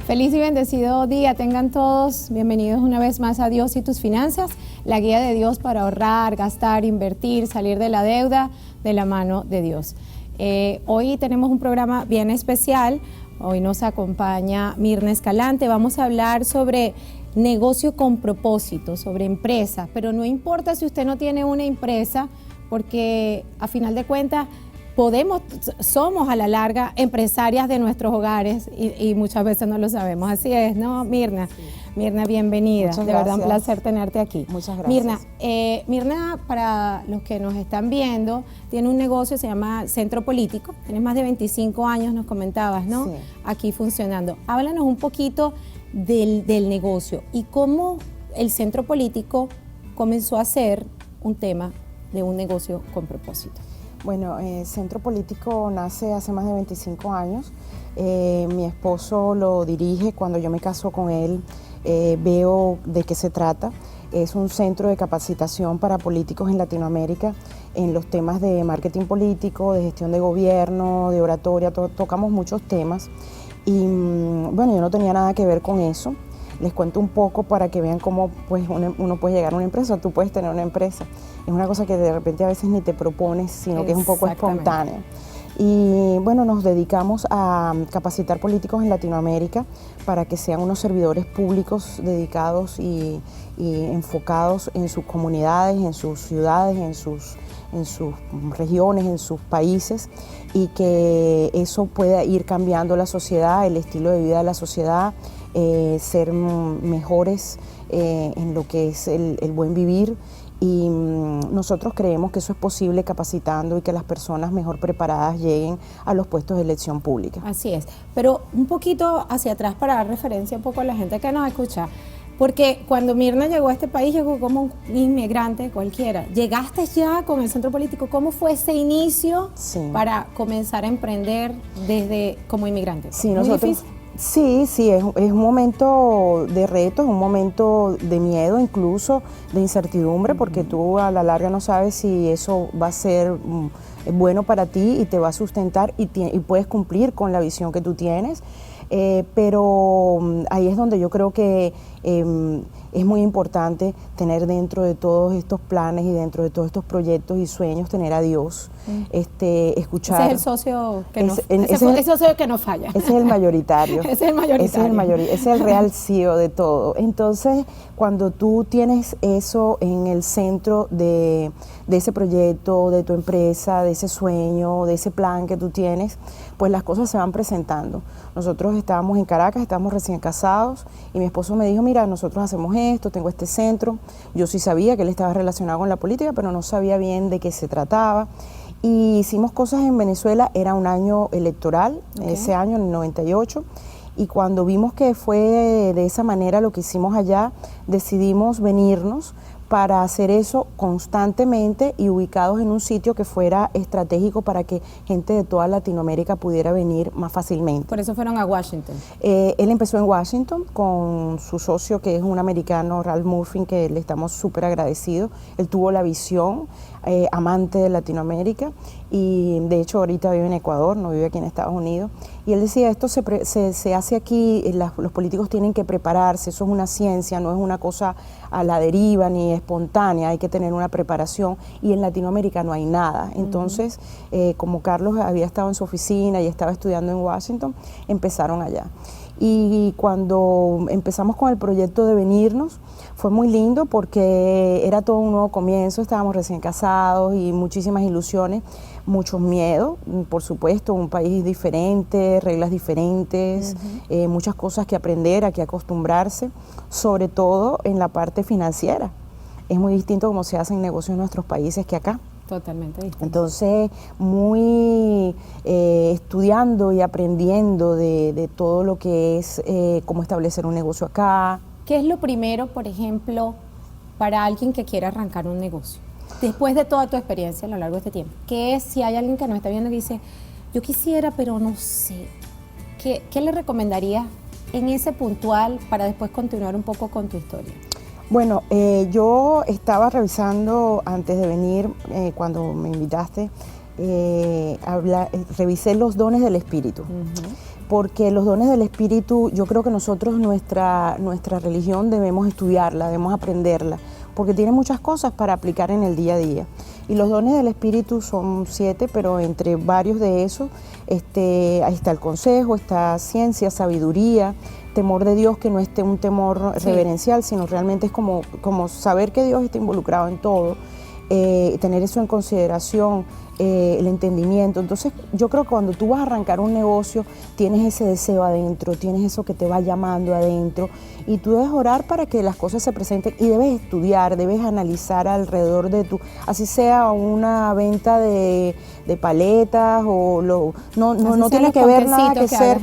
Feliz y bendecido día tengan todos. Bienvenidos una vez más a Dios y tus finanzas, la guía de Dios para ahorrar, gastar, invertir, salir de la deuda de la mano de Dios. Hoy tenemos un programa bien especial. Hoy nos acompaña Mirna Escalante. Vamos a hablar sobre negocio con propósito, sobre empresa, pero no importa si usted no tiene una empresa, porque a final de cuentas somos a la larga empresarias de nuestros hogares y muchas veces no lo sabemos. Así es, ¿no, Mirna? Sí. Mirna, bienvenida. Muchas de gracias. verdad, un placer tenerte aquí. Muchas gracias. Mirna, para los que nos están viendo, tiene un negocio, se llama Centro Político. Tienes más de 25 años, nos comentabas, ¿no? Sí. Aquí funcionando. Háblanos un poquito del negocio y cómo el Centro Político comenzó a ser un tema de un negocio con propósito. Bueno, Centro Político nace hace más de 25 años. Mi esposo lo dirige. Cuando yo me caso con él, veo de qué se trata. Es un centro de capacitación para políticos en Latinoamérica en los temas de marketing político, de gestión de gobierno, de oratoria, tocamos muchos temas. Y bueno, yo no tenía nada que ver con eso. Les cuento un poco para que vean cómo pues, uno puede llegar a una empresa, tú puedes tener una empresa. Es una cosa que de repente a veces ni te propones, sino que es un poco espontánea. Y bueno, nos dedicamos a capacitar políticos en Latinoamérica para que sean unos servidores públicos dedicados y enfocados en sus comunidades, en sus ciudades, en sus regiones, en sus países, y que eso pueda ir cambiando la sociedad, el estilo de vida de la sociedad, ser mejores en lo que es el buen vivir. Y nosotros creemos que eso es posible capacitando y que las personas mejor preparadas lleguen a los puestos de elección pública. Así es, pero un poquito hacia atrás para dar referencia un poco a la gente que nos escucha, porque cuando Mirna llegó a este país, llegó como un inmigrante cualquiera. ¿Llegaste ya con el Centro Político? ¿Cómo fue ese inicio para comenzar a emprender como inmigrante? Sí, nosotros... Sí, es un momento de retos, un momento de miedo, incluso de incertidumbre, porque tú a la larga no sabes si eso va a ser bueno para ti y te va a sustentar y puedes cumplir con la visión que tú tienes. Pero ahí es donde yo creo que es muy importante tener dentro de todos estos planes y dentro de todos estos proyectos y sueños, tener a Dios, escuchar. Ese es el socio que ese socio que no falla. Ese es el mayoritario. Ese es el mayoritario. Ese es el real CEO de todo. Entonces, cuando tú tienes eso en el centro de ese proyecto, de tu empresa, de ese sueño, de ese plan que tú tienes, pues las cosas se van presentando. Nosotros estábamos en Caracas, estábamos recién casados y mi esposo me dijo, mira, nosotros hacemos esto, tengo este centro. Yo sí sabía que él estaba relacionado con la política, pero no sabía bien de qué se trataba. Y hicimos cosas en Venezuela, era un año electoral, ese año, en el 98, y cuando vimos que fue de esa manera lo que hicimos allá, decidimos venirnos para hacer eso constantemente y ubicados en un sitio que fuera estratégico para que gente de toda Latinoamérica pudiera venir más fácilmente. Por eso fueron a Washington. Él empezó en Washington con su socio, que es un americano, Ralph Murphy, que le estamos súper agradecidos. Él tuvo la visión, amante de Latinoamérica, y de hecho ahorita vive en Ecuador, no vive aquí en Estados Unidos. Y él decía, esto se hace aquí, los políticos tienen que prepararse, eso es una ciencia, no es una cosa a la deriva ni espontánea, hay que tener una preparación, y en Latinoamérica no hay nada. Entonces, como Carlos había estado en su oficina y estaba estudiando en Washington, empezaron allá. Y cuando empezamos con el proyecto de venirnos, fue muy lindo porque era todo un nuevo comienzo, estábamos recién casados y muchísimas ilusiones, muchos miedos, por supuesto, un país diferente, reglas diferentes, muchas cosas que aprender, a que acostumbrarse, sobre todo en la parte financiera. Es muy distinto cómo se hacen negocios en nuestros países que acá. Totalmente distinto. Entonces, muy estudiando y aprendiendo de todo lo que es cómo establecer un negocio acá. ¿Qué es lo primero, por ejemplo, para alguien que quiera arrancar un negocio? Después de toda tu experiencia a lo largo de este tiempo, ¿qué es si hay alguien que nos está viendo y dice, yo quisiera, pero no sé? ¿Qué le recomendarías en ese puntual para después continuar un poco con tu historia? Bueno, yo estaba revisando antes de venir, cuando me invitaste, revisé los dones del Espíritu. Porque los dones del Espíritu, yo creo que nosotros, nuestra religión debemos estudiarla, debemos aprenderla, porque tiene muchas cosas para aplicar en el día a día. Y los dones del Espíritu son 7, pero entre varios de esos, ahí está el consejo, está ciencia, sabiduría, temor de Dios, que no es un temor reverencial, sino realmente es como saber que Dios está involucrado en todo, tener eso en consideración, el entendimiento. Entonces yo creo que cuando tú vas a arrancar un negocio, tienes ese deseo adentro, tienes eso que te va llamando adentro, y tú debes orar para que las cosas se presenten, y debes estudiar, debes analizar alrededor de tu, así sea una venta de paletas, o no tiene que ver nada que ser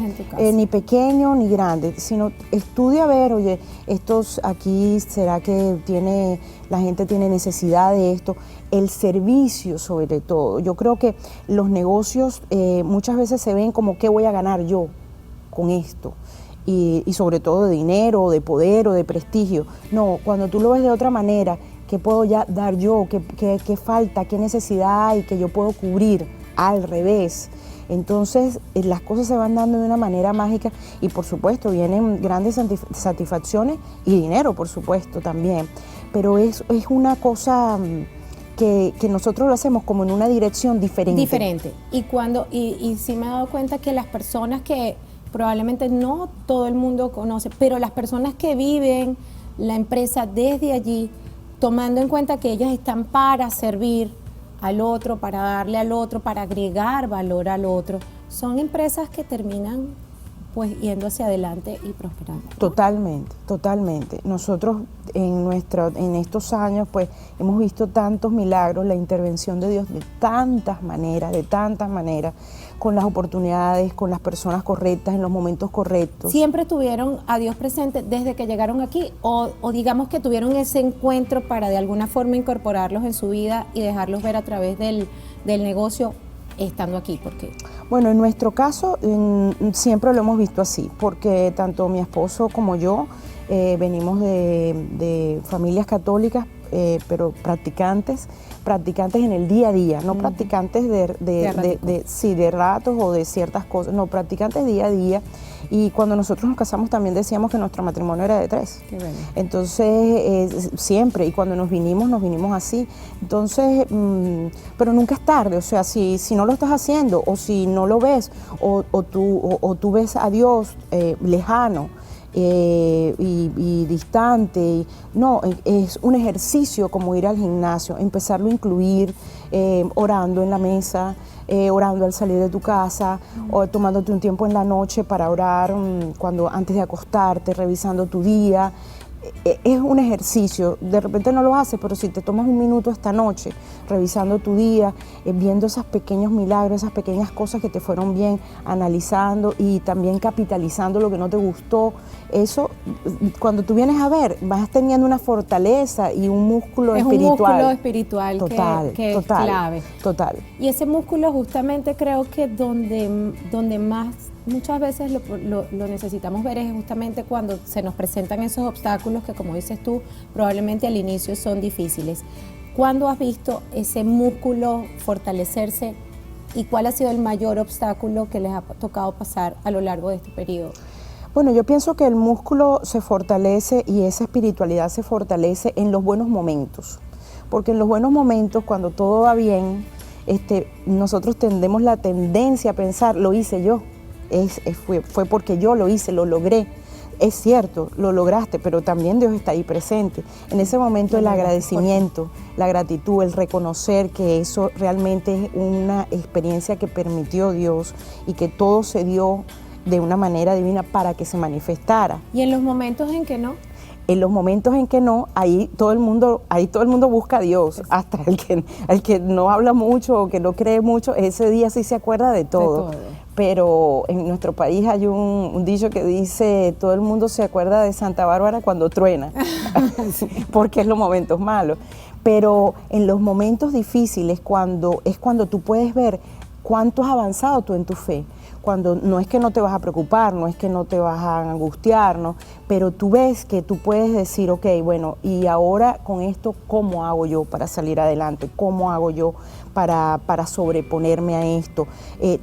ni pequeño ni grande, sino estudia a ver, oye, estos aquí, ¿será que la gente tiene necesidad de esto? El servicio sobre todo. Yo creo que los negocios muchas veces se ven como ¿qué voy a ganar yo con esto? Y sobre todo de dinero, o de poder, o de prestigio. No, cuando tú lo ves de otra manera, ¿qué puedo ya dar yo? ¿Qué falta? ¿Qué necesidad hay que yo puedo cubrir? Al revés. Entonces las cosas se van dando de una manera mágica, y por supuesto vienen grandes satisfacciones y dinero, por supuesto, también. Pero es una cosa que nosotros lo hacemos como en una dirección diferente. Y sí me he dado cuenta que las personas que probablemente no todo el mundo conoce, pero las personas que viven la empresa desde allí, tomando en cuenta que ellas están para servir al otro, para darle al otro, para agregar valor al otro, son empresas que terminan pues yendo hacia adelante y prosperando, ¿no? Totalmente. Nosotros en estos años pues hemos visto tantos milagros, la intervención de Dios de tantas maneras, con las oportunidades, con las personas correctas, en los momentos correctos. ¿Siempre tuvieron a Dios presente desde que llegaron aquí, o digamos que tuvieron ese encuentro para de alguna forma incorporarlos en su vida y dejarlos ver a través del negocio estando aquí? ¿Por qué? Bueno, en nuestro caso siempre lo hemos visto así, porque tanto mi esposo como yo venimos de familias católicas, pero practicantes en el día a día, no practicantes de ratos o de ciertas cosas, no, practicantes día a día. Y cuando nosotros nos casamos también decíamos que nuestro matrimonio era de 3. Qué bueno. Entonces, siempre, y cuando nos vinimos así. Entonces, pero nunca es tarde, o sea, si no lo estás haciendo, o si no lo ves, o tú ves a Dios lejano, y distante, no, es un ejercicio como ir al gimnasio, empezarlo a incluir, orando en la mesa, orando al salir de tu casa, o tomándote un tiempo en la noche para orar antes de acostarte, revisando tu día. Es un ejercicio, de repente no lo haces, pero si te tomas un minuto esta noche revisando tu día, viendo esos pequeños milagros, esas pequeñas cosas que te fueron bien, analizando y también capitalizando lo que no te gustó, eso, cuando tú vienes a ver, vas teniendo una fortaleza y un músculo espiritual. Es un músculo espiritual que es clave. Total. Y ese músculo justamente creo que donde más muchas veces lo necesitamos ver es justamente cuando se nos presentan esos obstáculos que, como dices tú, probablemente al inicio son difíciles. ¿Cuándo has visto ese músculo fortalecerse y cuál ha sido el mayor obstáculo que les ha tocado pasar a lo largo de este periodo? Bueno, yo pienso que el músculo se fortalece y esa espiritualidad se fortalece en los buenos momentos, porque en los buenos momentos, cuando todo va bien, nosotros tendemos la tendencia a pensar, lo hice yo, fue porque yo lo hice, lo logré. Es cierto, lo lograste, pero también Dios está ahí presente. En ese momento el agradecimiento, la gratitud, el reconocer que eso realmente es una experiencia que permitió Dios y que todo se dio de una manera divina para que se manifestara. ¿Y en los momentos en que no? En los momentos en que no, ahí todo el mundo busca a Dios, hasta el que no habla mucho o que no cree mucho, ese día sí se acuerda de todo. Pero en nuestro país hay un dicho que dice, todo el mundo se acuerda de Santa Bárbara cuando truena, porque es los momentos malos. Pero en los momentos difíciles, es cuando tú puedes ver cuánto has avanzado tú en tu fe, cuando no es que no te vas a preocupar, no es que no te vas a angustiar, ¿no? Pero tú ves que tú puedes decir, ok, bueno, y ahora con esto, ¿cómo hago yo para salir adelante? ¿Cómo hago yo para sobreponerme a esto?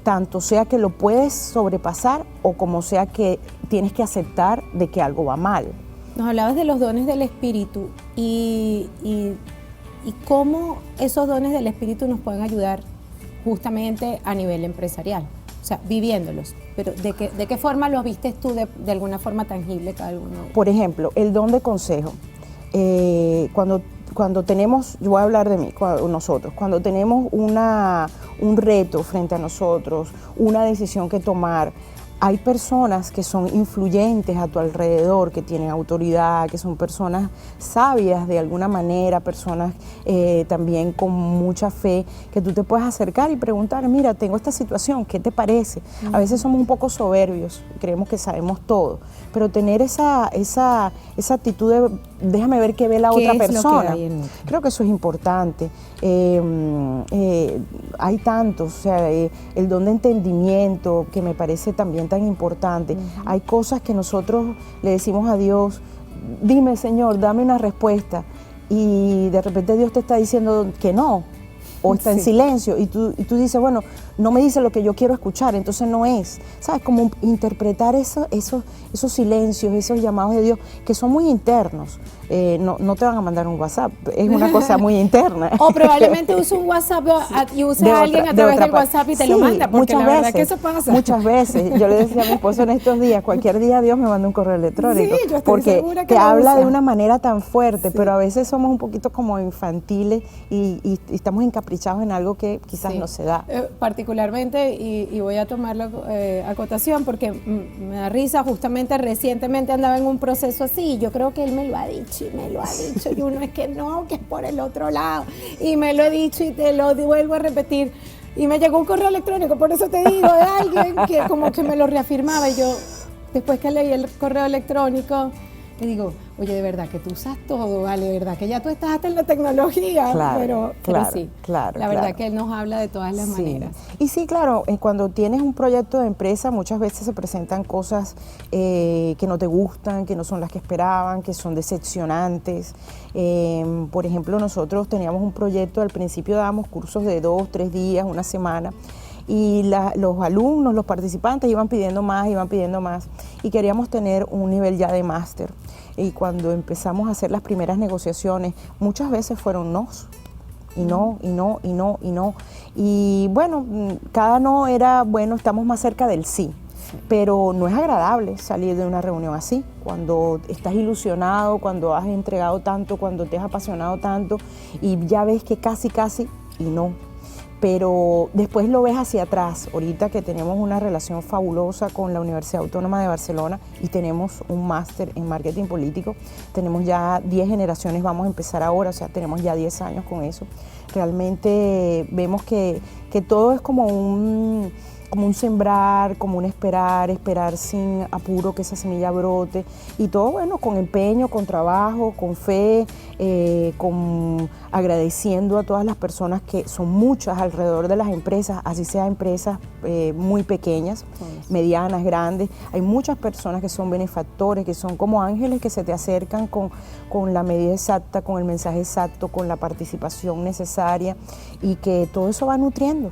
Tanto sea que lo puedes sobrepasar o como sea que tienes que aceptar de que algo va mal. Nos hablabas de los dones del Espíritu y cómo esos dones del Espíritu nos pueden ayudar justamente a nivel empresarial, o sea, viviéndolos. Pero ¿de qué forma los vistes tú de alguna forma tangible cada uno? Por ejemplo, el don de consejo. Cuando tenemos, yo voy a hablar de mí, nosotros, cuando tenemos un reto frente a nosotros, una decisión que tomar, hay personas que son influyentes a tu alrededor, que tienen autoridad, que son personas sabias de alguna manera, personas también con mucha fe, que tú te puedes acercar y preguntar, mira, tengo esta situación, ¿qué te parece? A veces somos un poco soberbios, creemos que sabemos todo, pero tener esa actitud de déjame ver qué ve la otra persona, creo que eso es importante. Hay tantos, o sea, el don de entendimiento que me parece también tan importante. Hay cosas que nosotros le decimos a Dios, dime Señor, dame una respuesta, y de repente Dios te está diciendo que no, o está en silencio, y tú dices, bueno, no me dice lo que yo quiero escuchar, entonces no es, ¿sabes? Como interpretar esos silencios, esos llamados de Dios, que son muy internos. No te van a mandar un WhatsApp, es una cosa muy interna. O probablemente uses un WhatsApp y uses a alguien a través del WhatsApp y te lo manda, porque la verdad es que eso pasa. Muchas veces, yo le decía a mi esposo en estos días, cualquier día Dios me manda un correo electrónico, sí, yo estoy porque segura que te habla usa de una manera tan fuerte, pero a veces somos un poquito como infantiles y estamos encaprichados en algo que quizás no se da. Particularmente, y voy a tomar la acotación porque me da risa, justamente recientemente andaba en un proceso así, y yo creo que él me lo ha dicho, y uno es que no, que es por el otro lado, y me lo he dicho y te lo vuelvo a repetir, y me llegó un correo electrónico, por eso te digo, de alguien que como que me lo reafirmaba, y yo, después que leí el correo electrónico, le digo, oye, de verdad que tú usas todo, vale, de verdad que ya tú estás hasta en la tecnología, pero sí, la verdad que él nos habla de todas las maneras. Y sí, claro, cuando tienes un proyecto de empresa, muchas veces se presentan cosas que no te gustan, que no son las que esperaban, que son decepcionantes. Por ejemplo, nosotros teníamos un proyecto, al principio dábamos cursos de 2, 3 días, una semana, y los alumnos, los participantes iban pidiendo más, y queríamos tener un nivel ya de máster. Y cuando empezamos a hacer las primeras negociaciones, muchas veces fueron nos, y no. Y bueno, cada no era, bueno, estamos más cerca del sí. Pero no es agradable salir de una reunión así, cuando estás ilusionado, cuando has entregado tanto, cuando te has apasionado tanto, y ya ves que casi, y no. Pero después lo ves hacia atrás, ahorita que tenemos una relación fabulosa con la Universidad Autónoma de Barcelona y tenemos un máster en marketing político, tenemos ya 10 generaciones, vamos a empezar ahora, o sea, tenemos ya 10 años con eso. Realmente vemos que todo es como un sembrar, como un esperar sin apuro que esa semilla brote, y todo bueno, con empeño, con trabajo, con fe, agradeciendo a todas las personas, que son muchas alrededor de las empresas, así sea empresas muy pequeñas, medianas, grandes. Hay muchas personas que son benefactores, que son como ángeles que se te acercan con la medida exacta, con el mensaje exacto, con la participación necesaria, y que todo eso va nutriendo,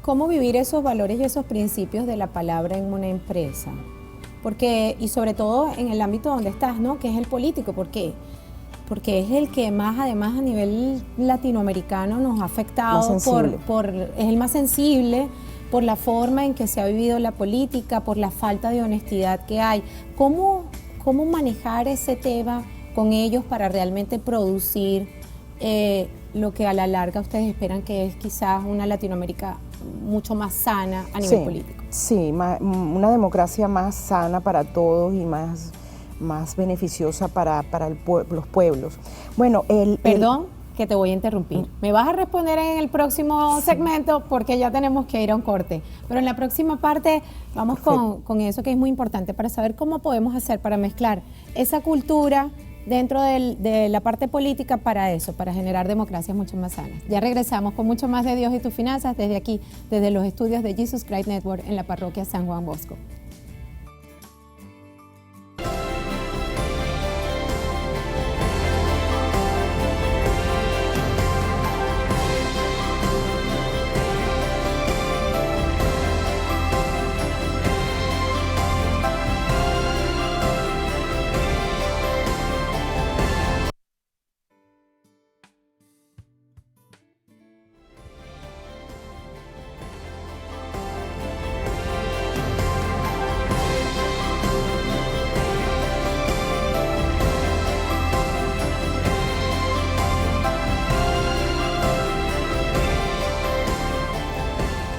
¿Cómo vivir esos valores y esos principios de la palabra en una empresa? Porque, y sobre todo en el ámbito donde estás, ¿no? Que es el político. ¿Por qué? Porque es el que más, además, a nivel latinoamericano nos ha afectado, es el más sensible por la forma en que se ha vivido la política, por la falta de honestidad que hay. ¿Cómo manejar ese tema con ellos para realmente producir lo que a la larga ustedes esperan que es quizás una Latinoamérica mucho más sana a nivel político? Sí, una democracia más sana para todos y más beneficiosa para los pueblos. Bueno, Perdón que te voy a interrumpir. Me vas a responder en el próximo segmento porque ya tenemos que ir a un corte. Pero en la próxima parte vamos con eso que es muy importante para saber cómo podemos hacer para mezclar esa cultura dentro de la parte política para eso, para generar democracias mucho más sanas. Ya regresamos con mucho más de Dios y tus finanzas desde aquí, desde los estudios de Jesus Christ Network en la parroquia San Juan Bosco.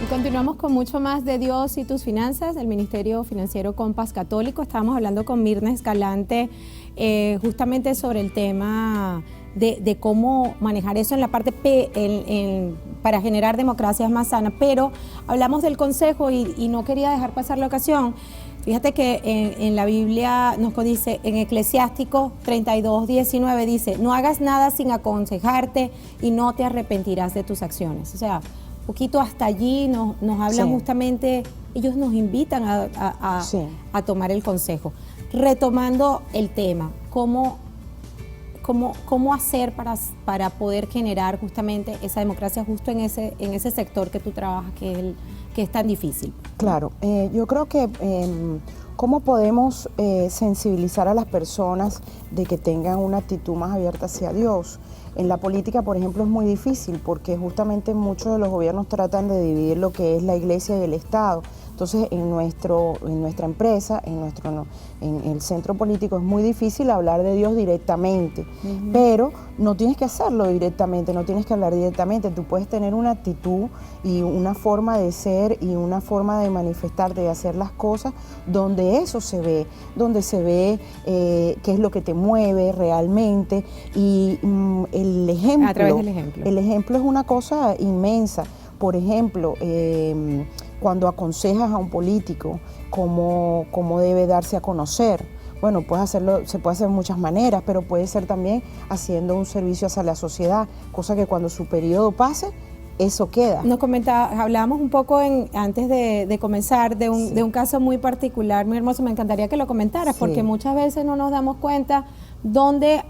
Continuamos con mucho más de Dios y tus finanzas, el Ministerio Financiero Compass Católico. Estábamos hablando con Mirna Escalante justamente sobre el tema de cómo manejar eso en la parte para generar democracias más sanas, pero hablamos del consejo y no quería dejar pasar la ocasión. Fíjate que en la Biblia nos dice, en Eclesiástico 32:19 dice, no hagas nada sin aconsejarte y no te arrepentirás de tus acciones. O sea, poquito hasta allí nos hablan justamente, ellos nos invitan a tomar el consejo. Retomando el tema, ¿cómo hacer para poder generar justamente esa democracia justo en ese sector que tú trabajas, que es tan difícil? Claro, yo creo que cómo podemos sensibilizar a las personas de que tengan una actitud más abierta hacia Dios. En la política, por ejemplo, es muy difícil porque justamente muchos de los gobiernos tratan de dividir lo que es la iglesia y el Estado. Entonces, en nuestra empresa, en el centro político, es muy difícil hablar de Dios directamente, pero no tienes que hacerlo directamente, no tienes que hablar directamente. Tú puedes tener una actitud y una forma de ser y una forma de manifestarte, de hacer las cosas, donde eso se ve, donde se ve qué es lo que te mueve realmente. Y el ejemplo, a través del ejemplo. El ejemplo es una cosa inmensa. Por ejemplo, cuando aconsejas a un político cómo debe darse a conocer, bueno, se puede hacer de muchas maneras, pero puede ser también haciendo un servicio hacia la sociedad, cosa que cuando su periodo pase, eso queda. Nos hablábamos un poco antes de comenzar de un caso muy particular, muy hermoso, me encantaría que lo comentaras, porque muchas veces no nos damos cuenta donde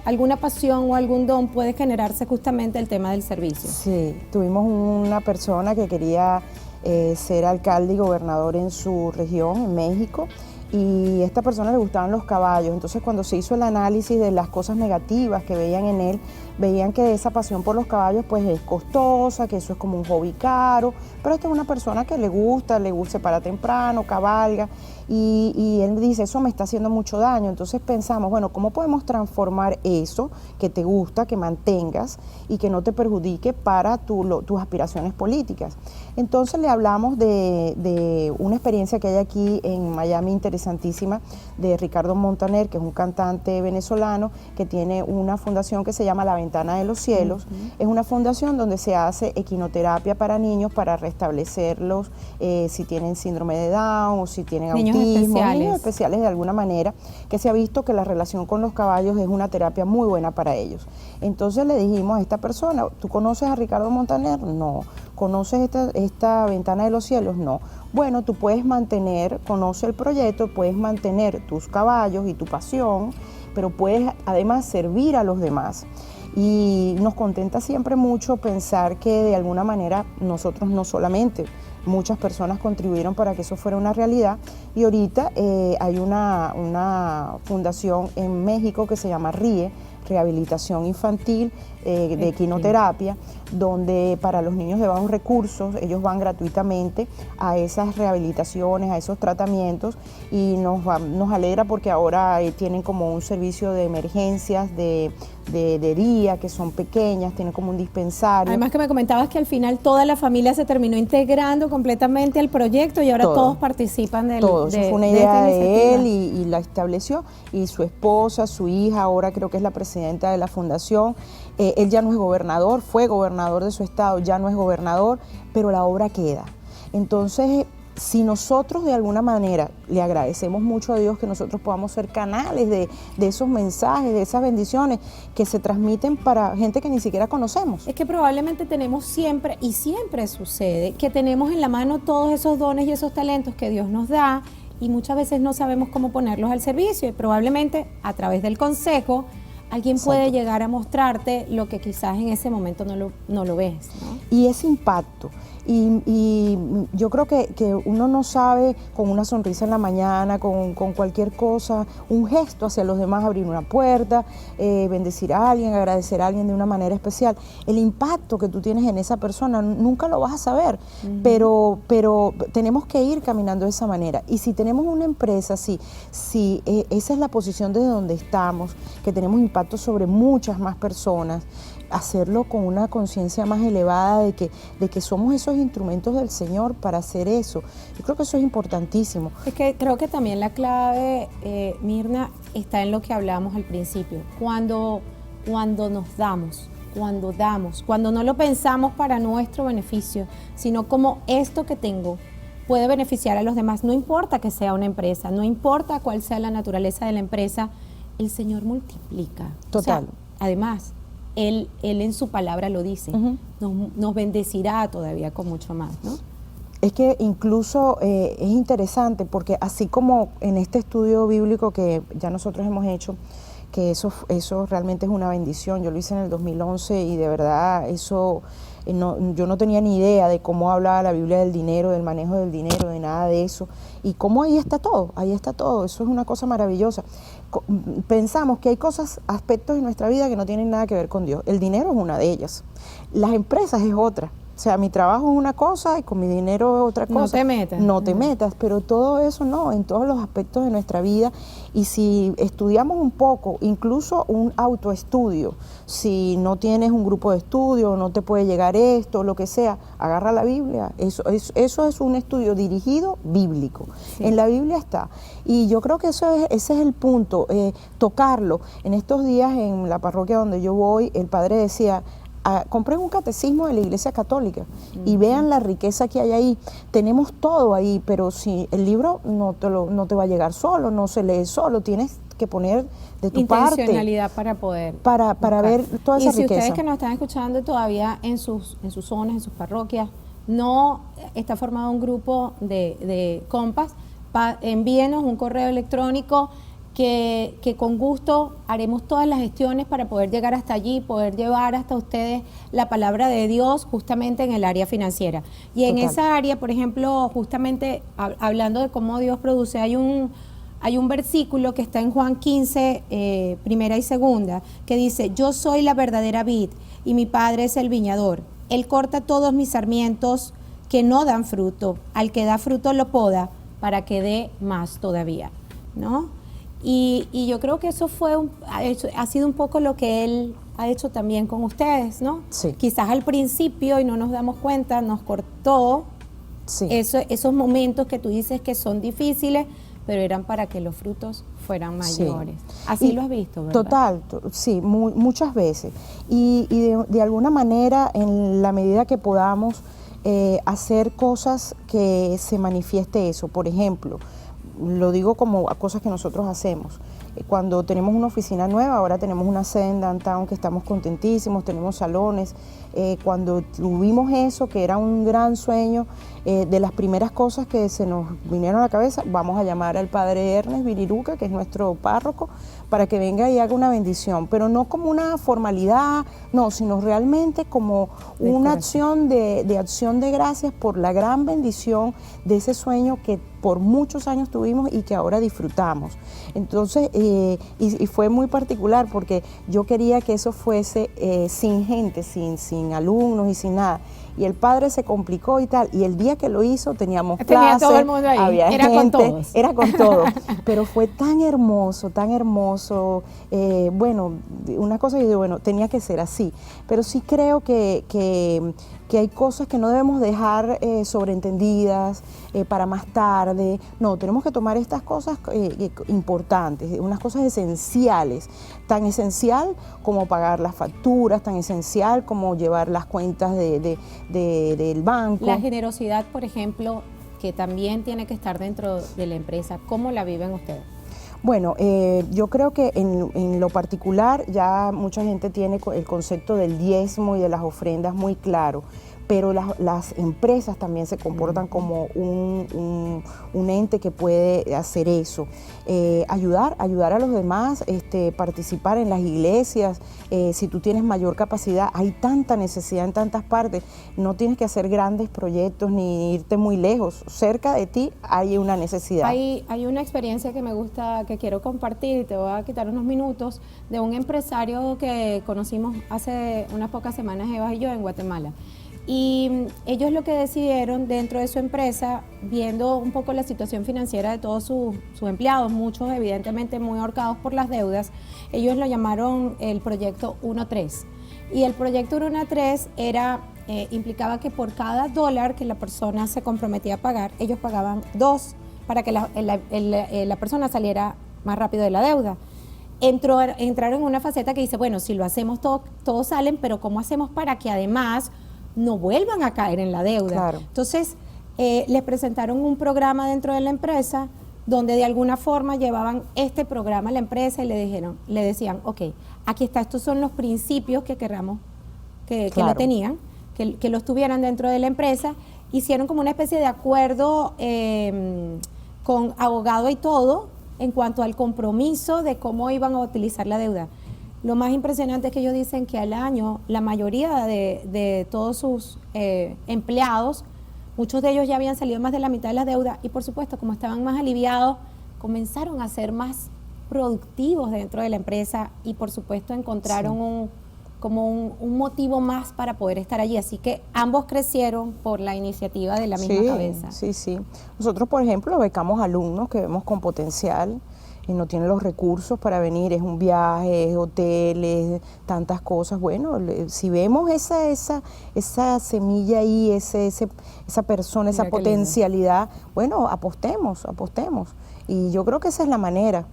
alguna pasión o algún don puede generarse justamente el tema del servicio. Sí, tuvimos una persona que quería ser alcalde y gobernador en su región, en México, y a esta persona le gustaban los caballos. Entonces, cuando se hizo el análisis de las cosas negativas que veían en él, veían que esa pasión por los caballos pues es costosa, que eso es como un hobby caro, pero esta es una persona que le gusta, se para temprano, cabalga, y él dice, eso me está haciendo mucho daño. Entonces pensamos, bueno, ¿cómo podemos transformar eso que te gusta, que mantengas y que no te perjudique para tus aspiraciones políticas? Entonces le hablamos de una experiencia que hay aquí en Miami interesantísima de Ricardo Montaner, que es un cantante venezolano que tiene una fundación que se llama La Ventana de los Cielos. Es una fundación donde se hace equinoterapia para niños para restablecerlos si tienen síndrome de Down o si tienen autismo, niños especiales de alguna manera, que se ha visto que la relación con los caballos es una terapia muy buena para ellos. Entonces le dijimos a esta persona, ¿tú conoces a Ricardo Montaner? No. ¿Conoces esta Ventana de los Cielos? No. Bueno, tú conoce el proyecto, puedes mantener tus caballos y tu pasión, pero puedes además servir a los demás. Y nos contenta siempre mucho pensar que de alguna manera nosotros no solamente, muchas personas contribuyeron para que eso fuera una realidad, y ahorita hay una fundación en México que se llama RIE, Rehabilitación Infantil de Equinoterapia, donde para los niños de bajos recursos ellos van gratuitamente a esas rehabilitaciones, a esos tratamientos, y nos alegra porque ahora tienen como un servicio de emergencias de día, que son pequeñas, tienen como un dispensario. Además que me comentabas que al final toda la familia se terminó integrando completamente al proyecto y ahora todos participan Todos, fue una idea de él y la estableció, y su esposa, su hija, ahora creo que es la presidenta de la fundación. Él ya no es gobernador, fue gobernador de su estado, ya no es gobernador, pero la obra queda. Entonces, si nosotros de alguna manera le agradecemos mucho a Dios que nosotros podamos ser canales de esos mensajes, de esas bendiciones que se transmiten para gente que ni siquiera conocemos. Es que probablemente tenemos siempre, y siempre sucede, que tenemos en la mano todos esos dones y esos talentos que Dios nos da y muchas veces no sabemos cómo ponerlos al servicio y probablemente a través del consejo alguien puede llegar a mostrarte lo que quizás en ese momento no lo ves, ¿no? Y ese impacto. Y yo creo que uno no sabe con una sonrisa en la mañana, con cualquier cosa, un gesto hacia los demás, abrir una puerta, bendecir a alguien, agradecer a alguien de una manera especial. El impacto que tú tienes en esa persona nunca lo vas a saber, pero tenemos que ir caminando de esa manera. Y si tenemos una empresa, si esa es la posición desde donde estamos, que tenemos impacto sobre muchas más personas, hacerlo con una conciencia más elevada de que somos esos instrumentos del Señor para hacer eso. Yo creo que eso es importantísimo. Es que creo que también la clave, Mirna, está en lo que hablábamos al principio. Cuando nos damos, cuando no lo pensamos para nuestro beneficio, sino como esto que tengo puede beneficiar a los demás, no importa que sea una empresa, no importa cuál sea la naturaleza de la empresa, el Señor multiplica. Total. O sea, además, Él en su palabra lo dice, nos bendecirá todavía con mucho más, ¿no? Es que incluso es interesante porque así como en este estudio bíblico que ya nosotros hemos hecho, que eso realmente es una bendición, yo lo hice en el 2011 y de verdad eso, yo no tenía ni idea de cómo hablaba la Biblia del dinero, del manejo del dinero, de nada de eso, y cómo ahí está todo, eso es una cosa maravillosa. Pensamos que hay aspectos de nuestra vida que no tienen nada que ver con Dios. El dinero es una de ellas. Las empresas es otra. O sea, mi trabajo es una cosa y con mi dinero es otra cosa. No te metas. No te metas, pero todo eso no, en todos los aspectos de nuestra vida. Y si estudiamos un poco, incluso un autoestudio, si no tienes un grupo de estudio, no te puede llegar esto, lo que sea, agarra la Biblia. Eso es un estudio dirigido bíblico. Sí. En la Biblia está. Y yo creo que ese es el punto, tocarlo. En estos días en la parroquia donde yo voy, el padre decía, compren un catecismo de la Iglesia Católica y vean la riqueza que hay ahí. Tenemos todo ahí, pero si el libro no te va a llegar solo, no se lee solo, tienes que poner de tu parte. Intencionalidad para poder para ver toda esa riqueza. Y si ustedes que nos están escuchando todavía en sus zonas, en sus parroquias, no está formado un grupo de compas, envíenos un correo electrónico que con gusto haremos todas las gestiones para poder llegar hasta allí, poder llevar hasta ustedes la palabra de Dios justamente en el área financiera. Y en esa área, por ejemplo, justamente hablando de cómo Dios produce, hay un versículo que está en Juan 15, primera y segunda, que dice, yo soy la verdadera vid y mi Padre es el viñador. Él corta todos mis sarmientos que no dan fruto. Al que da fruto lo poda para que dé más todavía, ¿no? Y yo creo que eso ha sido un poco lo que Él ha hecho también con ustedes, ¿no? Sí. Quizás al principio, y no nos damos cuenta, nos cortó esos momentos que tú dices que son difíciles, pero eran para que los frutos fueran mayores. Sí. Así lo has visto, ¿verdad? Total, sí, muchas veces. Y de alguna manera, en la medida que podamos hacer cosas que se manifieste eso, por ejemplo, lo digo como a cosas que nosotros hacemos. Cuando tenemos una oficina nueva, ahora tenemos una sede en Downtown que estamos contentísimos, tenemos salones. Cuando tuvimos eso, que era un gran sueño, de las primeras cosas que se nos vinieron a la cabeza, vamos a llamar al padre Ernest Viriruca, que es nuestro párroco, para que venga y haga una bendición, pero no como una formalidad, no, sino realmente como una acción de acción de gracias por la gran bendición de ese sueño que por muchos años tuvimos y que ahora disfrutamos. Entonces, y fue muy particular porque yo quería que eso fuese sin gente, sin alumnos y sin nada. Y el padre se complicó y tal, y el día que lo hizo teníamos clases, todo el mundo ahí. Había era gente, con todos. Era con todos, pero fue tan hermoso, bueno, una cosa que yo digo, bueno, tenía que ser así, pero sí creo que hay cosas que no debemos dejar sobreentendidas para más tarde. No, tenemos que tomar estas cosas importantes, unas cosas esenciales, tan esencial como pagar las facturas, tan esencial como llevar las cuentas del banco. La generosidad, por ejemplo, que también tiene que estar dentro de la empresa. ¿Cómo la viven ustedes? Bueno, yo creo que en lo particular ya mucha gente tiene el concepto del diezmo y de las ofrendas muy claro, pero las empresas también se comportan como un ente que puede hacer eso. Ayudar a los demás, participar en las iglesias. Si tú tienes mayor capacidad, hay tanta necesidad en tantas partes, no tienes que hacer grandes proyectos ni irte muy lejos. Cerca de ti hay una necesidad. Hay una experiencia que me gusta, que quiero compartir, y te voy a quitar unos minutos, de un empresario que conocimos hace unas pocas semanas, Eva y yo, en Guatemala. Y ellos lo que decidieron dentro de su empresa, viendo un poco la situación financiera de todos sus empleados, muchos evidentemente muy ahorcados por las deudas, ellos lo llamaron el proyecto 1.3. Y el proyecto 1.3 implicaba que por cada $1 que la persona se comprometía a pagar, ellos pagaban 2 para que la persona saliera más rápido de la deuda. Entraron en una faceta que dice, bueno, si lo hacemos todos salen, pero ¿cómo hacemos para que además no vuelvan a caer en la deuda? Claro. Entonces, les presentaron un programa dentro de la empresa donde de alguna forma llevaban este programa a la empresa y le decían, ok, aquí está, estos son los principios que querramos que lo tenían, que los tuvieran dentro de la empresa. Hicieron como una especie de acuerdo con abogado y todo en cuanto al compromiso de cómo iban a utilizar la deuda. Lo más impresionante es que ellos dicen que al año la mayoría de todos sus empleados, muchos de ellos ya habían salido más de la mitad de la deuda y por supuesto como estaban más aliviados, comenzaron a ser más productivos dentro de la empresa y por supuesto encontraron un motivo más para poder estar allí. Así que ambos crecieron por la iniciativa de la misma cabeza. Sí. Nosotros, por ejemplo, becamos alumnos que vemos con potencial y no tienen los recursos para venir, es un viaje, es hoteles, tantas cosas. Bueno, si vemos esa semilla ahí, esa persona, esa potencialidad, bueno, apostemos. Y yo creo que esa es la manera.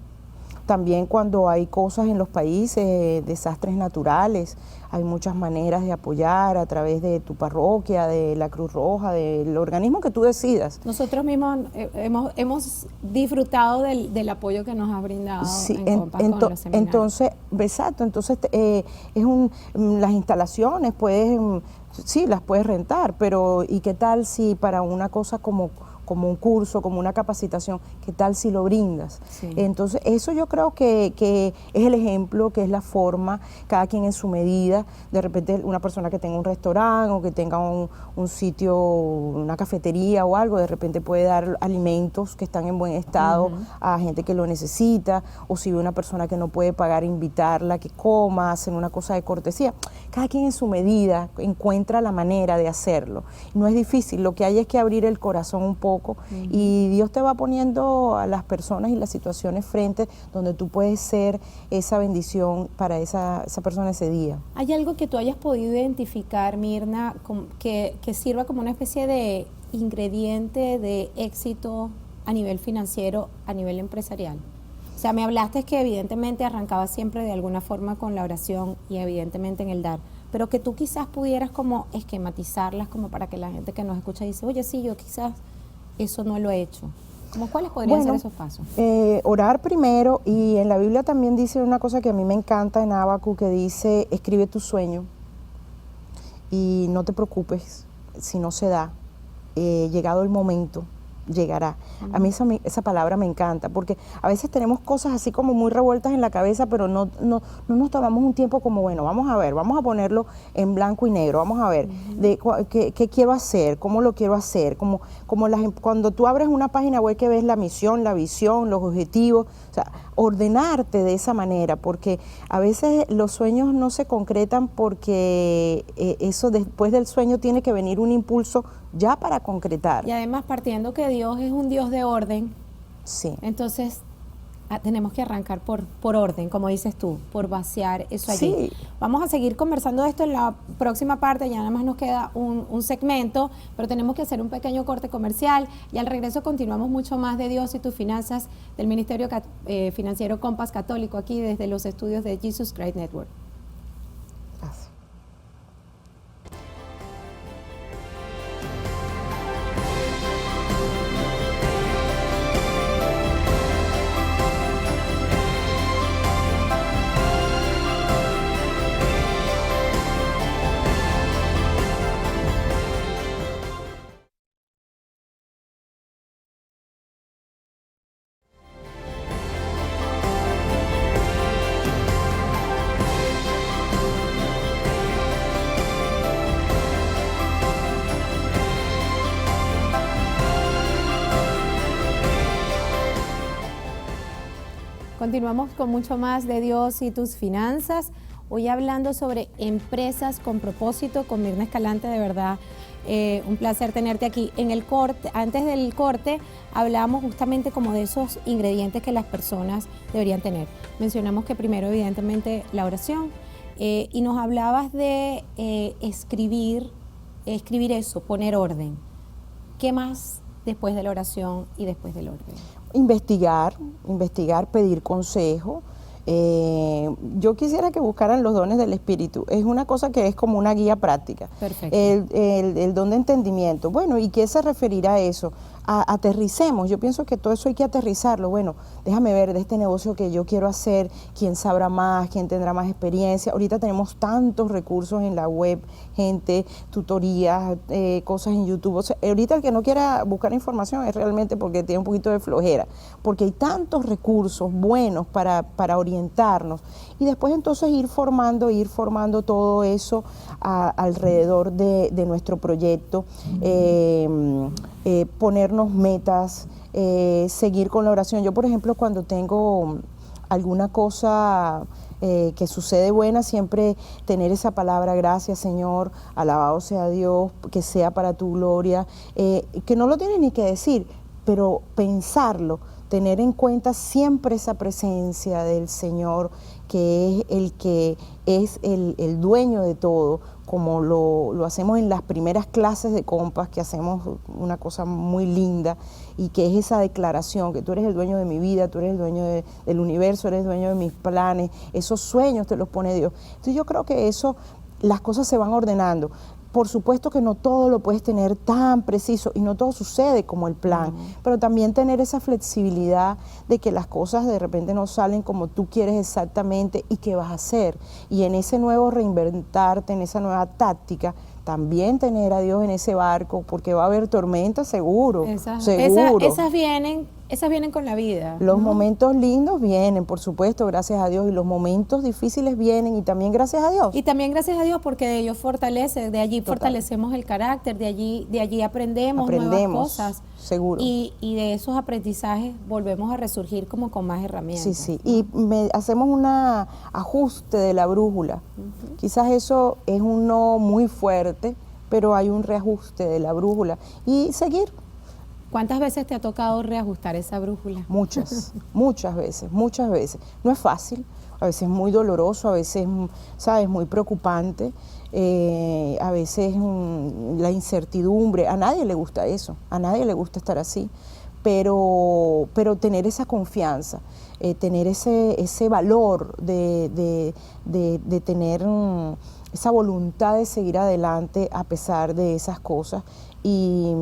También cuando hay cosas en los países, desastres naturales, hay muchas maneras de apoyar a través de tu parroquia, de la Cruz Roja, del organismo que tú decidas. Nosotros mismos hemos disfrutado del apoyo que nos ha brindado en Compas con los seminarios. Entonces, exacto, entonces las instalaciones las puedes rentar, pero ¿y qué tal si para una cosa como un curso, como una capacitación, qué tal si lo brindas? Sí. Entonces, eso yo creo que es el ejemplo, que es la forma, cada quien en su medida. De repente, una persona que tenga un restaurante o que tenga un sitio, una cafetería o algo, de repente puede dar alimentos que están en buen estado a gente que lo necesita, o si ve una persona que no puede pagar, invitarla a que coma, hacen una cosa de cortesía. Cada quien en su medida encuentra la manera de hacerlo. No es difícil, lo que hay es que abrir el corazón un poco y Dios te va poniendo a las personas y las situaciones frente donde tú puedes ser esa bendición para esa persona ese día. ¿Hay algo que tú hayas podido identificar, Mirna, que sirva como una especie de ingrediente de éxito a nivel financiero, a nivel empresarial? O sea, me hablaste que evidentemente arrancaba siempre de alguna forma con la oración y evidentemente en el dar, pero que tú quizás pudieras como esquematizarlas como para que la gente que nos escucha dice, oye, sí, yo quizás eso no lo he hecho. ¿Cuáles podrían ser esos pasos? Orar primero, y en la Biblia también dice una cosa que a mí me encanta en Habacuc, que dice, escribe tu sueño y no te preocupes si no se da, llegado el momento, llegará. A mí esa palabra me encanta, porque a veces tenemos cosas así como muy revueltas en la cabeza, pero no nos tomamos un tiempo como, bueno, vamos a ver, vamos a ponerlo en blanco y negro, vamos a ver qué quiero hacer, cómo lo quiero hacer, cuando tú abres una página web que ves la misión, la visión, los objetivos, o sea, ordenarte de esa manera, porque a veces los sueños no se concretan porque eso después del sueño tiene que venir un impulso ya para concretar. Y además partiendo que Dios es un Dios de orden, sí. Entonces tenemos que arrancar por orden, como dices tú, por vaciar eso allí. Sí. Vamos a seguir conversando de esto en la próxima parte, ya nada más nos queda un segmento, pero tenemos que hacer un pequeño corte comercial y al regreso continuamos mucho más de Dios y tus finanzas del Ministerio Financiero Compass Católico aquí desde los estudios de Jesus Christ Network. Gracias. Continuamos con mucho más de Dios y tus finanzas. Hoy hablando sobre empresas con propósito con Mirna Escalante, de verdad. Un placer tenerte aquí. En el corte, antes del corte, hablábamos justamente como de esos ingredientes que las personas deberían tener. Mencionamos que primero, evidentemente, la oración. Y nos hablabas de escribir eso, poner orden. ¿Qué más después de la oración y después del orden? Investigar, pedir consejo. Yo quisiera que buscaran los dones del Espíritu. Es una cosa que es como una guía práctica. Perfecto. El don de entendimiento. Bueno, ¿y qué se referirá a eso? Aterricemos. Yo pienso que todo eso hay que aterrizarlo. Bueno, déjame ver de este negocio que yo quiero hacer, quién sabrá más, quién tendrá más experiencia. Ahorita tenemos tantos recursos en la web, gente, tutorías, cosas en YouTube. O sea, ahorita el que no quiera buscar información es realmente porque tiene un poquito de flojera, porque hay tantos recursos buenos para orientarnos. Y después entonces ir formando todo eso alrededor de nuestro proyecto. Ponernos metas, seguir con la oración. Yo, por ejemplo, cuando tengo alguna cosa que sucede buena, siempre tener esa palabra, gracias Señor, alabado sea Dios, que sea para tu gloria, que no lo tienes ni que decir, pero pensarlo, tener en cuenta siempre esa presencia del Señor, que es el dueño de todo, como lo hacemos en las primeras clases de Compass, que hacemos una cosa muy linda, y que es esa declaración, que tú eres el dueño de mi vida, tú eres el dueño del universo, eres el dueño de mis planes, esos sueños te los pone Dios. Entonces yo creo que eso, las cosas se van ordenando. Por supuesto que no todo lo puedes tener tan preciso y no todo sucede como el plan, pero también tener esa flexibilidad de que las cosas de repente no salen como tú quieres exactamente y qué vas a hacer. Y en ese nuevo reinventarte, en esa nueva táctica, también tener a Dios en ese barco, porque va a haber tormentas seguro, seguro. Esas vienen con la vida. Los momentos lindos vienen, por supuesto, gracias a Dios, y los momentos difíciles vienen y también gracias a Dios. Y también gracias a Dios, porque de ellos fortalece, de allí fortalecemos el carácter, de allí aprendemos nuevas cosas. Seguro. Y de esos aprendizajes volvemos a resurgir como con más herramientas. Sí. Y hacemos un ajuste de la brújula. Quizás eso es un no muy fuerte, pero hay un reajuste de la brújula. Y seguir. ¿Cuántas veces te ha tocado reajustar esa brújula? Muchas veces. No es fácil, a veces es muy doloroso, a veces, ¿sabes?, muy preocupante, a veces la incertidumbre, a nadie le gusta eso, a nadie le gusta estar así, pero tener esa confianza, tener ese valor de tener esa voluntad de seguir adelante a pesar de esas cosas. Y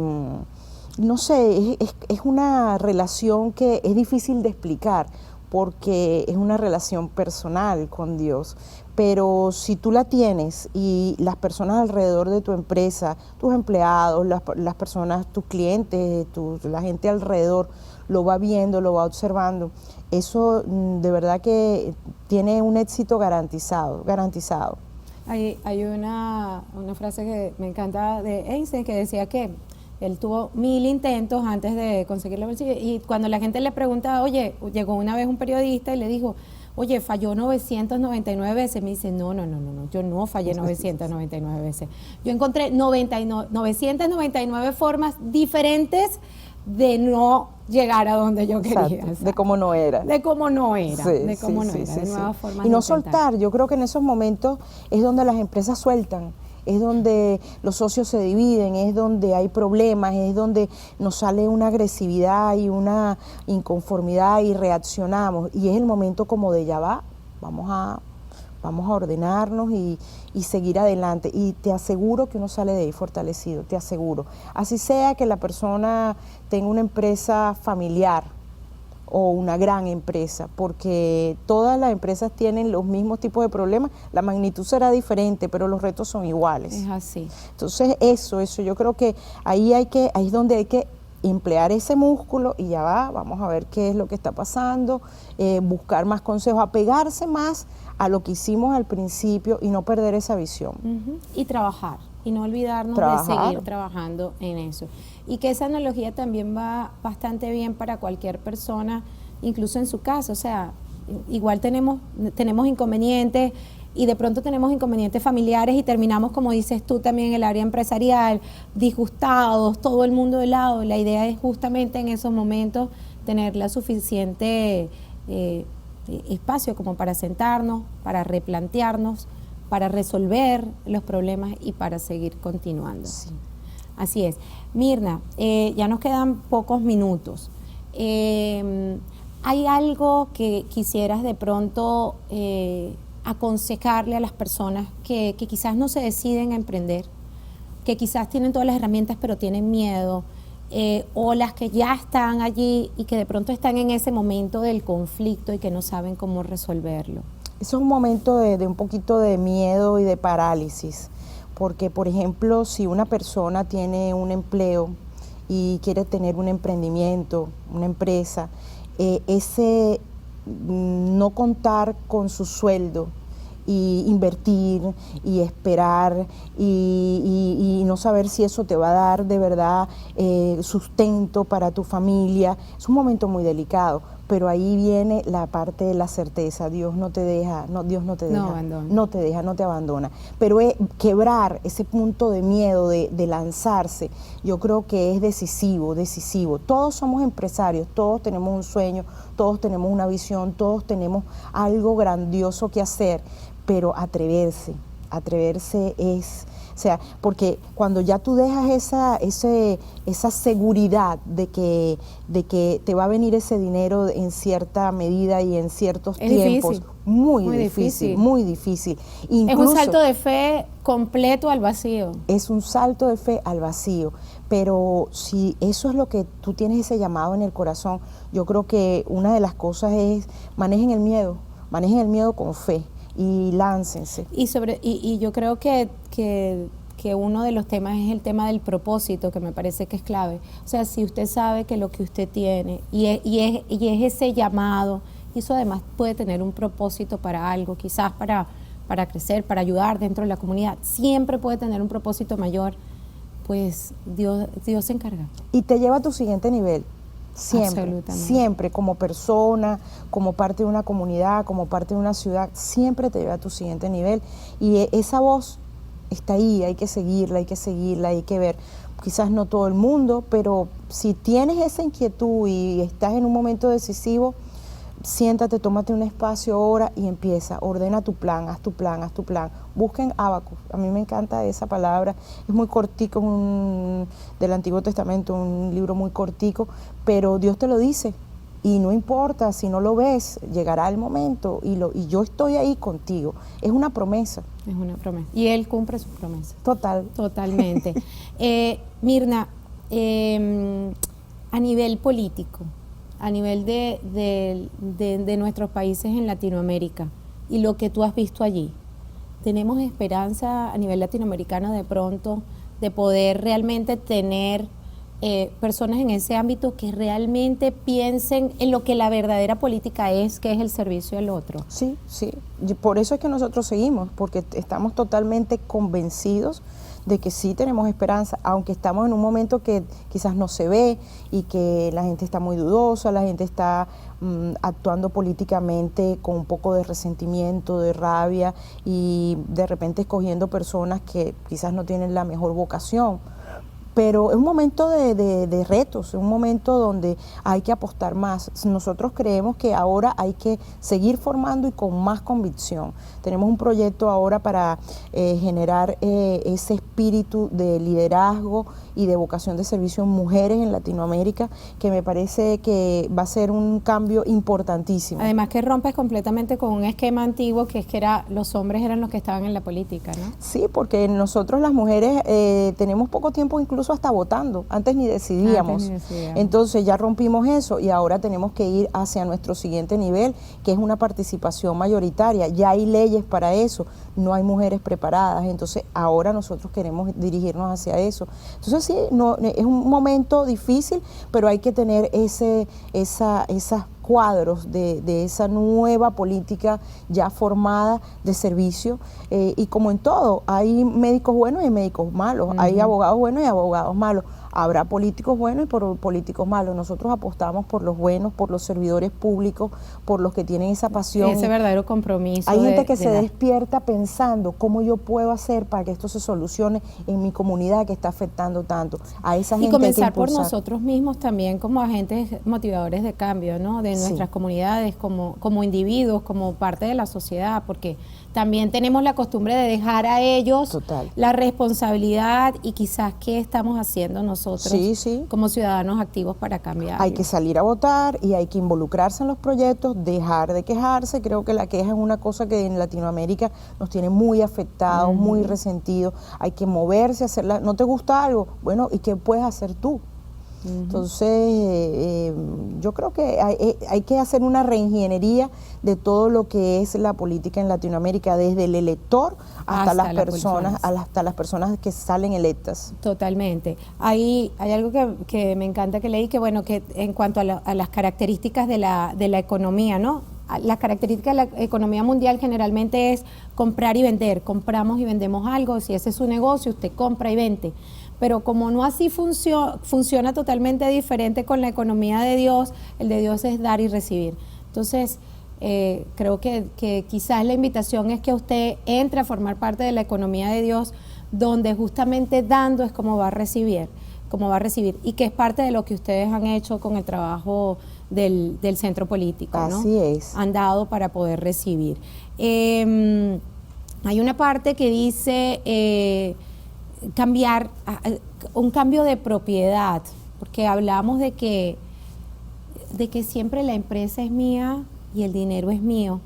no sé, es una relación que es difícil de explicar porque es una relación personal con Dios, pero si tú la tienes y las personas alrededor de tu empresa, tus empleados, las personas, tus clientes, la gente alrededor lo va viendo, lo va observando, eso de verdad que tiene un éxito garantizado. Hay una frase que me encanta de Einstein que decía que él tuvo 1000 intentos antes de conseguir la bolsilla, y cuando la gente le pregunta, oye, llegó una vez un periodista y le dijo, oye, falló 999 veces, me dice, no, yo no fallé 999 veces, yo encontré 999 formas diferentes de no llegar a donde yo quería. Exacto, de cómo no era. De nuevas formas. Y no soltar, yo creo que en esos momentos es donde las empresas sueltan, es donde los socios se dividen, es donde hay problemas, es donde nos sale una agresividad y una inconformidad y reaccionamos. Y es el momento como de ya va, vamos a ordenarnos y seguir adelante. Y te aseguro que uno sale de ahí fortalecido, te aseguro. Así sea que la persona tenga una empresa familiar o una gran empresa, porque todas las empresas tienen los mismos tipos de problemas, la magnitud será diferente, pero los retos son iguales. Es así. Entonces eso, yo creo que ahí es donde hay que emplear ese músculo y ya va, vamos a ver qué es lo que está pasando, buscar más consejos, apegarse más a lo que hicimos al principio y no perder esa visión. Y trabajar, y no olvidarnos de seguir trabajando en eso. Y que esa analogía también va bastante bien para cualquier persona, incluso en su caso. O sea, igual tenemos inconvenientes y de pronto tenemos inconvenientes familiares y terminamos, como dices tú también, en el área empresarial, disgustados, todo el mundo de lado. La idea es justamente en esos momentos tener la suficiente espacio como para sentarnos, para replantearnos, para resolver los problemas y para seguir continuando. Sí. Así es. Mirna, ya nos quedan pocos minutos. ¿Hay algo que quisieras de pronto aconsejarle a las personas que quizás no se deciden a emprender, que quizás tienen todas las herramientas pero tienen miedo, o las que ya están allí y que de pronto están en ese momento del conflicto y que no saben cómo resolverlo? Eso es un momento de un poquito de miedo y de parálisis, porque por ejemplo, si una persona tiene un empleo y quiere tener un emprendimiento, una empresa, ese no contar con su sueldo y invertir y esperar y no saber si eso te va a dar de verdad sustento para tu familia, es un momento muy delicado. Pero ahí viene la parte de la certeza. Dios no te deja, Dios no te deja, no te deja, no te abandona. Pero quebrar ese punto de miedo de lanzarse, yo creo que es decisivo. Todos somos empresarios, todos tenemos un sueño, todos tenemos una visión, todos tenemos algo grandioso que hacer, pero atreverse es... O sea, porque cuando ya tú dejas esa seguridad de que te va a venir ese dinero en cierta medida y en ciertos tiempos, difícil. Muy difícil. Incluso, es un salto de fe completo al vacío. Es un salto de fe al vacío, pero si eso es lo que tú tienes, ese llamado en el corazón, yo creo que una de las cosas es manejen el miedo con fe. Y láncense. Y yo creo que uno de los temas es el tema del propósito, que me parece que es clave. O sea, si usted sabe que lo que usted tiene y es ese llamado, y eso además puede tener un propósito para algo, quizás para crecer, para ayudar dentro de la comunidad, siempre puede tener un propósito mayor, pues Dios se encarga. Y te lleva a tu siguiente nivel. Siempre, como persona, como parte de una comunidad, como parte de una ciudad, siempre te lleva a tu siguiente nivel. Y esa voz está ahí, hay que seguirla, hay que ver. Quizás no todo el mundo, pero si tienes esa inquietud y estás en un momento decisivo, siéntate, tómate un espacio ahora y empieza, ordena tu plan, haz tu plan. Busquen Abacus, a mí me encanta esa palabra, es muy cortico, del Antiguo Testamento, un libro muy cortico, pero Dios te lo dice y no importa si no lo ves, llegará el momento y yo estoy ahí contigo, es una promesa. Es una promesa y Él cumple sus promesas. Totalmente. Mirna, a nivel político, a nivel de nuestros países en Latinoamérica y lo que tú has visto allí, ¿tenemos esperanza a nivel latinoamericano de pronto de poder realmente tener personas en ese ámbito que realmente piensen en lo que la verdadera política es, que es el servicio al otro? Sí, por eso es que nosotros seguimos, porque estamos totalmente convencidos de que sí tenemos esperanza, aunque estamos en un momento que quizás no se ve y que la gente está muy dudosa, la gente está actuando políticamente con un poco de resentimiento, de rabia y de repente escogiendo personas que quizás no tienen la mejor vocación. Pero es un momento de retos, es un momento donde hay que apostar más. Nosotros creemos que ahora hay que seguir formando y con más convicción. Tenemos un proyecto ahora para generar ese espíritu de liderazgo y de vocación de servicio en mujeres en Latinoamérica, que me parece que va a ser un cambio importantísimo. Además que rompes completamente con un esquema antiguo que es que los hombres eran los que estaban en la política, ¿no? Sí, porque nosotros las mujeres tenemos poco tiempo incluso hasta votando, antes ni decidíamos. Entonces ya rompimos eso y ahora tenemos que ir hacia nuestro siguiente nivel, que es una participación mayoritaria. Ya hay leyes para eso, no hay mujeres preparadas, entonces ahora nosotros queremos dirigirnos hacia eso. Entonces sí, es un momento difícil, pero hay que tener esas cuadros de esa nueva política ya formada de servicio, y como en todo, hay médicos buenos y médicos malos, hay abogados buenos y abogados malos. Habrá políticos buenos y políticos malos. Nosotros apostamos por los buenos, por los servidores públicos, por los que tienen esa pasión. Ese verdadero compromiso. Hay gente que se despierta pensando cómo yo puedo hacer para que esto se solucione en mi comunidad que está afectando tanto. A esa gente y comenzar hay que por nosotros mismos también como agentes motivadores de cambio, ¿no? De nuestras comunidades, como individuos, como parte de la sociedad, porque también tenemos la costumbre de dejar a ellos la responsabilidad y quizás qué estamos haciendo nosotros como ciudadanos activos para cambiar. Hay que salir a votar y hay que involucrarse en los proyectos, dejar de quejarse. Creo que la queja es una cosa que en Latinoamérica nos tiene muy afectados, muy resentidos. Hay que moverse, hacerla. ¿No te gusta algo? Bueno, ¿y qué puedes hacer tú? Entonces, yo creo que hay que hacer una reingeniería de todo lo que es la política en Latinoamérica, desde el elector hasta las personas que salen electas. Totalmente. Hay algo que me encanta que leí, que bueno, que en cuanto a las características de la economía, ¿no? Las características de la economía mundial generalmente es comprar y vender. Compramos y vendemos algo. Si ese es su negocio, usted compra y vende. Pero como no así funciona totalmente diferente con la economía de Dios, el de Dios es dar y recibir. Entonces, creo que quizás la invitación es que usted entre a formar parte de la economía de Dios, donde justamente dando es como va a recibir, y que es parte de lo que ustedes han hecho con el trabajo del centro político, ¿no? Así es. Han dado para poder recibir. Hay una parte que dice un cambio de propiedad, porque hablamos de que siempre la empresa es mía y el dinero es mío.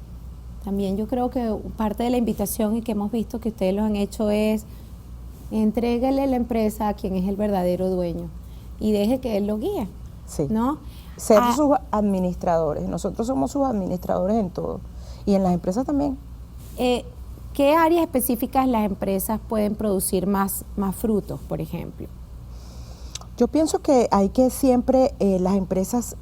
También yo creo que parte de la invitación y que hemos visto que ustedes lo han hecho es entrégale la empresa a quien es el verdadero dueño y deje que él lo guíe, ¿no? Ser sus administradores. Nosotros somos sus administradores en todo y en las empresas también. ¿Qué áreas específicas las empresas pueden producir más frutos, por ejemplo? Yo pienso que hay que siempre, las empresas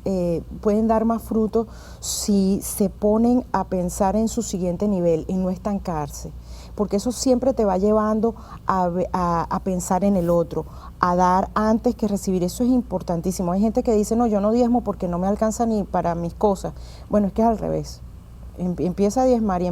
pueden dar más frutos si se ponen a pensar en su siguiente nivel y no estancarse, porque eso siempre te va llevando a pensar en el otro, a dar antes que recibir. Eso es importantísimo. Hay gente que dice, no, yo no diezmo porque no me alcanza ni para mis cosas. Bueno, es que es al revés. Empieza a diezmar y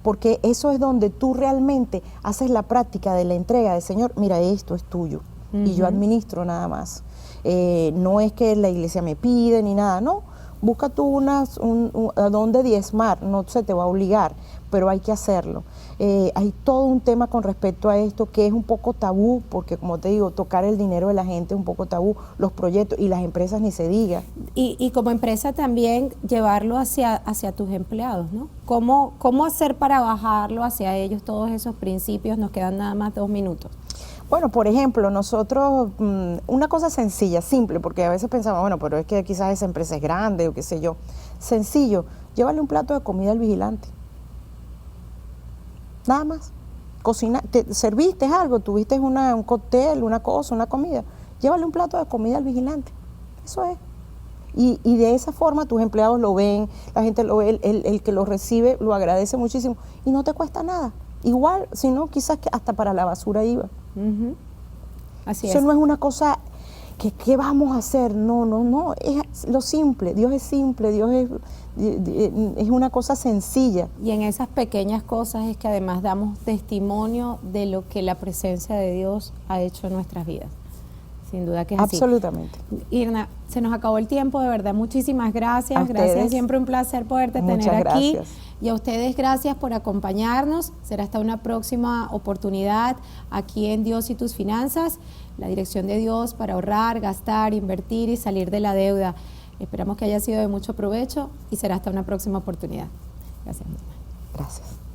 porque eso es donde tú realmente haces la práctica de la entrega de Señor, mira, esto es tuyo y yo administro nada más. No es que la iglesia me pide ni nada, no, busca tú a dónde diezmar, no se te va a obligar, pero hay que hacerlo. Hay todo un tema con respecto a esto que es un poco tabú, porque como te digo, tocar el dinero de la gente es un poco tabú, los proyectos y las empresas ni se diga. Y como empresa también llevarlo hacia tus empleados, ¿no? ¿Cómo hacer para bajarlo hacia ellos todos esos principios? Nos quedan nada más 2 minutos. Bueno, por ejemplo, nosotros, una cosa sencilla, simple, porque a veces pensamos, bueno, pero es que quizás esa empresa es grande o qué sé yo. Sencillo, llévale un plato de comida al vigilante. Nada más. Cocina, te serviste algo, tuviste un cóctel, una cosa, una comida. Llévale un plato de comida al vigilante. Eso es. Y de esa forma tus empleados lo ven, la gente lo ve, el que lo recibe lo agradece muchísimo y no te cuesta nada. Igual, si no, quizás que hasta para la basura iba. Así Eso es. no es una cosa que ¿qué vamos a hacer? No, es lo simple. Dios es simple, Dios es una cosa sencilla. Y en esas pequeñas cosas es que además damos testimonio de lo que la presencia de Dios ha hecho en nuestras vidas. Sin duda que es así. Absolutamente. Irna, se nos acabó el tiempo, de verdad. Muchísimas gracias. A ustedes. Gracias, siempre un placer poderte Muchas tener aquí. gracias. Y a ustedes, gracias por acompañarnos. Será hasta una próxima oportunidad aquí en Dios y tus finanzas, la dirección de Dios para ahorrar, gastar, invertir y salir de la deuda. Esperamos que haya sido de mucho provecho y será hasta una próxima oportunidad. Gracias. Gracias.